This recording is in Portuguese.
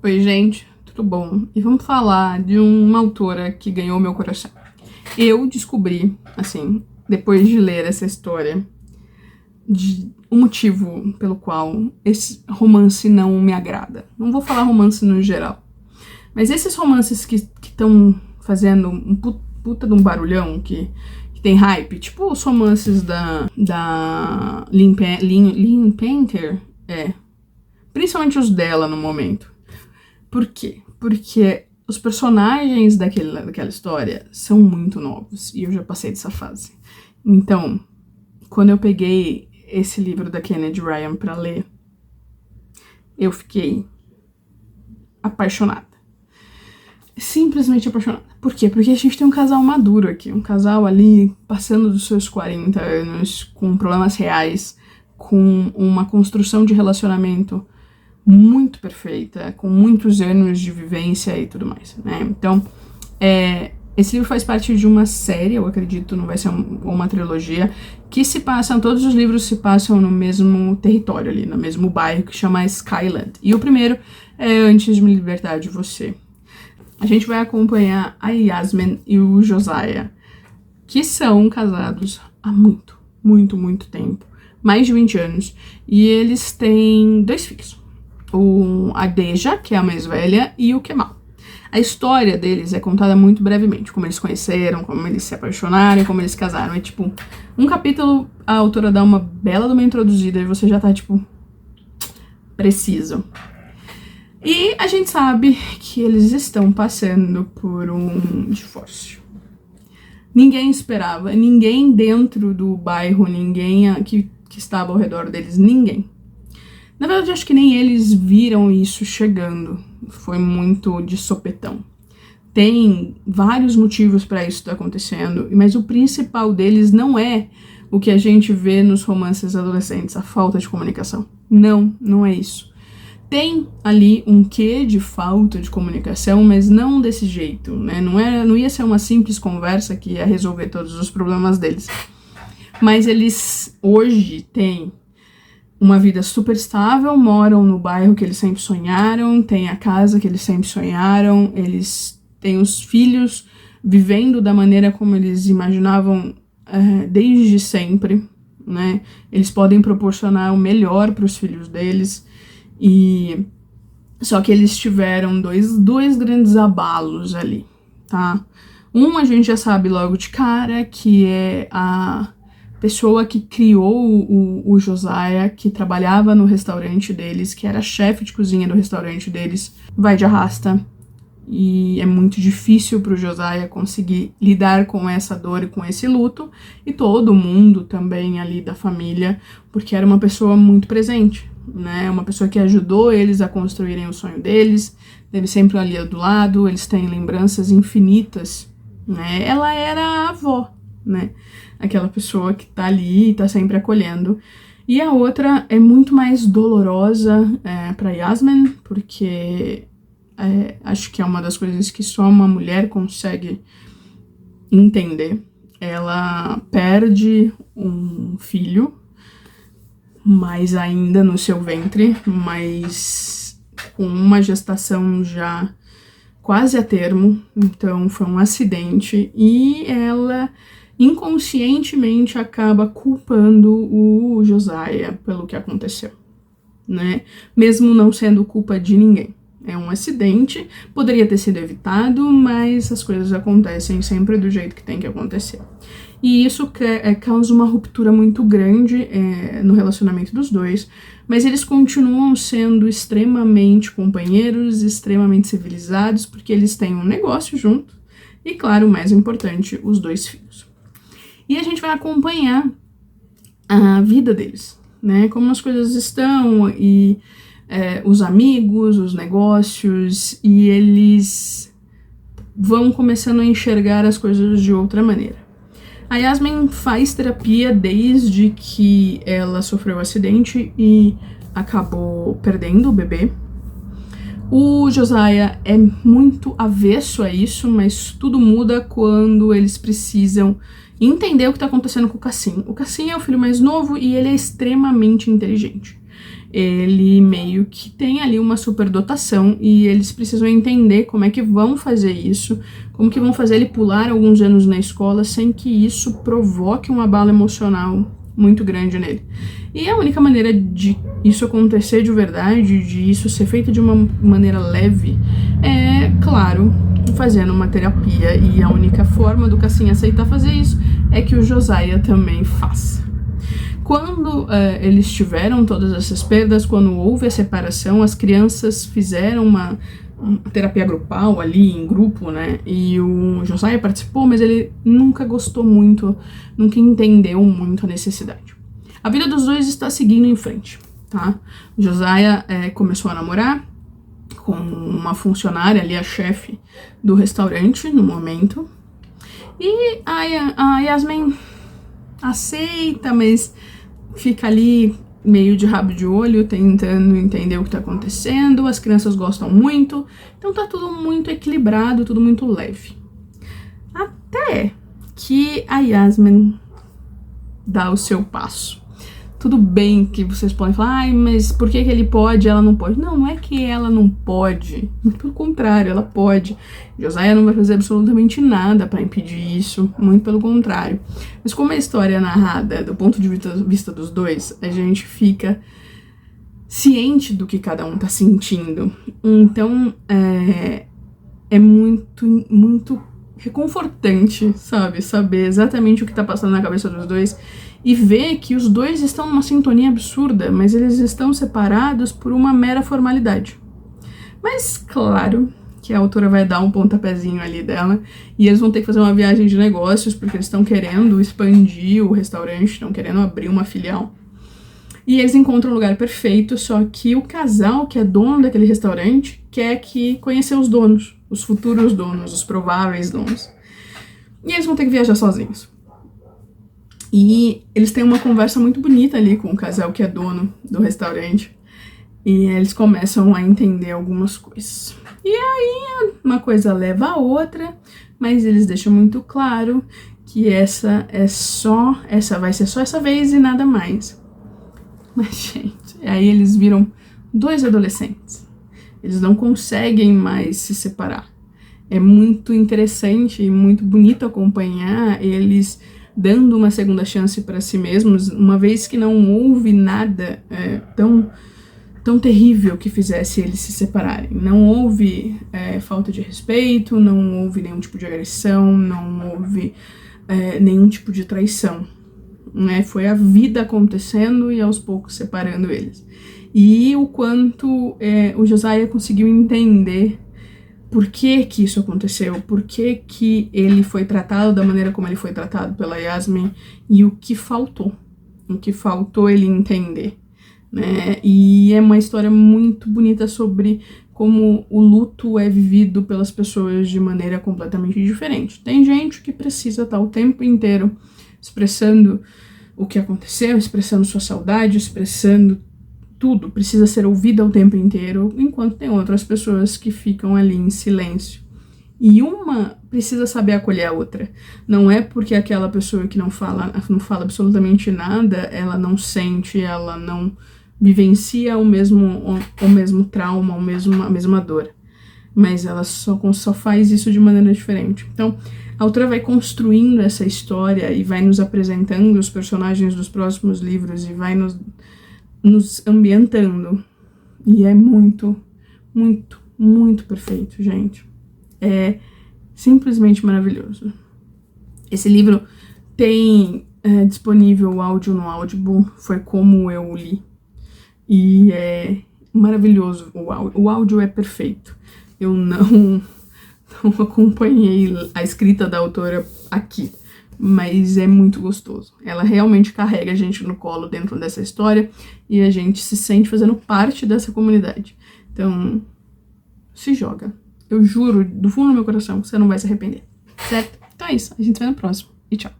Oi, gente, tudo bom? E vamos falar de uma autora que ganhou meu coração. Eu descobri, assim, depois de ler essa história, o motivo pelo qual esse romance não me agrada. Não vou falar romance no geral, mas esses romances que estão fazendo um puta de um barulhão, que tem hype, tipo os romances da Lynn Painter, principalmente os dela no momento. Por quê? Porque os personagens daquela história são muito novos e eu já passei dessa fase. Então, quando eu peguei esse livro da Kennedy Ryan pra ler, eu fiquei apaixonada. Simplesmente apaixonada. Por quê? Porque a gente tem um casal maduro aqui, um casal ali passando dos seus 40 anos, com problemas reais, com uma construção de relacionamento muito perfeita, com muitos anos de vivência e tudo mais, né? Então, esse livro faz parte de uma série, eu acredito, não vai ser uma trilogia, que todos os livros se passam no mesmo território ali, no mesmo bairro, que chama Skyland. E o primeiro é Antes de Me Libertar de Você. A gente vai acompanhar a Yasmin e o Josiah, que são casados há muito, muito, muito tempo, mais de 20 anos, e eles têm 2 filhos. A Deja, que é a mais velha, e o Kemal. A história deles é contada muito brevemente, como eles conheceram, como eles se apaixonaram, como eles se casaram. É tipo, um capítulo, a autora dá uma bela de uma introduzida e você já tá tipo, preciso. E a gente sabe que eles estão passando por um divórcio. Ninguém esperava, ninguém dentro do bairro, ninguém que estava ao redor deles, ninguém. Na verdade, acho que nem eles viram isso chegando. Foi muito de sopetão. Tem vários motivos para isso estar acontecendo, mas o principal deles não é o que a gente vê nos romances adolescentes, a falta de comunicação. Não é isso. Tem ali um quê de falta de comunicação, mas não desse jeito, né? Não ia ser uma simples conversa que ia resolver todos os problemas deles. Mas eles hoje têm uma vida super estável, moram no bairro que eles sempre sonharam, têm a casa que eles sempre sonharam, eles têm os filhos vivendo da maneira como eles imaginavam desde sempre, né? Eles podem proporcionar o melhor para os filhos deles, e só que eles tiveram dois grandes abalos ali, tá? A gente já sabe logo de cara, que é a pessoa que criou o Josiah, que trabalhava no restaurante deles, que era chefe de cozinha do restaurante deles, vai de arrasta. E é muito difícil pro Josiah conseguir lidar com essa dor e com esse luto. E todo mundo também ali da família, porque era uma pessoa muito presente, né? Uma pessoa que ajudou eles a construírem o sonho deles, teve sempre ali do lado, eles têm lembranças infinitas, né? Ela era a avó, né? Aquela pessoa que tá ali e tá sempre acolhendo. E a outra é muito mais dolorosa pra Yasmin, porque acho que é uma das coisas que só uma mulher consegue entender. Ela perde um filho, mas ainda no seu ventre, mas com uma gestação já quase a termo. Então foi um acidente e ela inconscientemente acaba culpando o Josiah pelo que aconteceu, né? Mesmo não sendo culpa de ninguém. É um acidente, poderia ter sido evitado, mas as coisas acontecem sempre do jeito que tem que acontecer. E isso causa uma ruptura muito grande no relacionamento dos dois, mas eles continuam sendo extremamente companheiros, extremamente civilizados, porque eles têm um negócio junto e, claro, o mais importante, os 2 filhos. E a gente vai acompanhar a vida deles, né? Como as coisas estão e os amigos, os negócios, e eles vão começando a enxergar as coisas de outra maneira. A Yasmin faz terapia desde que ela sofreu um acidente e acabou perdendo o bebê. O Josiah é muito avesso a isso, mas tudo muda quando eles precisam entender o que está acontecendo com o Cassim. O Cassim é o filho mais novo e ele é extremamente inteligente. ele meio que tem ali uma superdotação e eles precisam entender como é que vão fazer isso, como que vão fazer ele pular alguns anos na escola sem que isso provoque um abalo emocional muito grande nele. E a única maneira de isso acontecer de verdade, de isso ser feito de uma maneira leve, é, claro, fazendo uma terapia. E a única forma do Cassim aceitar fazer isso é que o Josiah também faça. Quando eles tiveram todas essas perdas, quando houve a separação, as crianças fizeram uma terapia grupal ali, em grupo, né? E o Josiah participou, mas ele nunca gostou muito, nunca entendeu muito a necessidade. A vida dos dois está seguindo em frente, tá? O Josiah começou a namorar com uma funcionária ali, a chefe do restaurante, no momento. E a Yasmin aceita, mas fica ali meio de rabo de olho, tentando entender o que tá acontecendo. As crianças gostam muito, então tá tudo muito equilibrado, tudo muito leve. Até que a Yasmin dá o seu passo. Tudo bem que vocês podem falar, ai, mas por que ele pode e ela não pode? Não, não é que ela não pode, muito pelo contrário, ela pode. Josiah não vai fazer absolutamente nada para impedir isso, muito pelo contrário. Mas como a história é narrada do ponto de vista dos dois, a gente fica ciente do que cada um tá sentindo. Então, é muito, muito reconfortante, sabe? Saber exatamente o que tá passando na cabeça dos dois e ver que os dois estão numa sintonia absurda, mas eles estão separados por uma mera formalidade. Mas, claro, que a autora vai dar um pontapézinho ali dela e eles vão ter que fazer uma viagem de negócios porque eles estão querendo expandir o restaurante, estão querendo abrir uma filial. E eles encontram um lugar perfeito, só que o casal que é dono daquele restaurante quer conhecer os donos, os futuros donos, os prováveis donos. E eles vão ter que viajar sozinhos. E eles têm uma conversa muito bonita ali com o casal que é dono do restaurante. E eles começam a entender algumas coisas. E aí uma coisa leva a outra, mas eles deixam muito claro que essa vai ser só essa vez e nada mais. Mas, gente, aí eles viram dois adolescentes. Eles não conseguem mais se separar. É muito interessante e muito bonito acompanhar eles dando uma segunda chance para si mesmos, uma vez que não houve nada tão terrível que fizesse eles se separarem. Não houve falta de respeito, não houve nenhum tipo de agressão, não houve nenhum tipo de traição. Né? Foi a vida acontecendo e aos poucos separando eles. E o quanto o Josiah conseguiu entender por que que isso aconteceu, por que que ele foi tratado da maneira como ele foi tratado pela Yasmin e o que faltou ele entender, né? E é uma história muito bonita sobre como o luto é vivido pelas pessoas de maneira completamente diferente. Tem gente que precisa estar o tempo inteiro expressando o que aconteceu, expressando sua saudade, expressando tudo, precisa ser ouvida o tempo inteiro, enquanto tem outras pessoas que ficam ali em silêncio. E uma precisa saber acolher a outra. Não é porque aquela pessoa que não fala absolutamente nada, ela não sente, ela não vivencia o mesmo trauma, a mesma dor. Mas ela só faz isso de maneira diferente. Então, a autora vai construindo essa história e vai nos apresentando os personagens dos próximos livros e vai nos ambientando. E é muito, muito, muito perfeito, gente. É simplesmente maravilhoso. Esse livro tem disponível o áudio no Audible, foi como eu li. E é maravilhoso o áudio. O áudio é perfeito. Eu não acompanhei a escrita da autora aqui, mas é muito gostoso. Ela realmente carrega a gente no colo dentro dessa história e a gente se sente fazendo parte dessa comunidade. Então, se joga. Eu juro, do fundo do meu coração, você não vai se arrepender. Certo? Então é isso. A gente se vê no próximo. E tchau.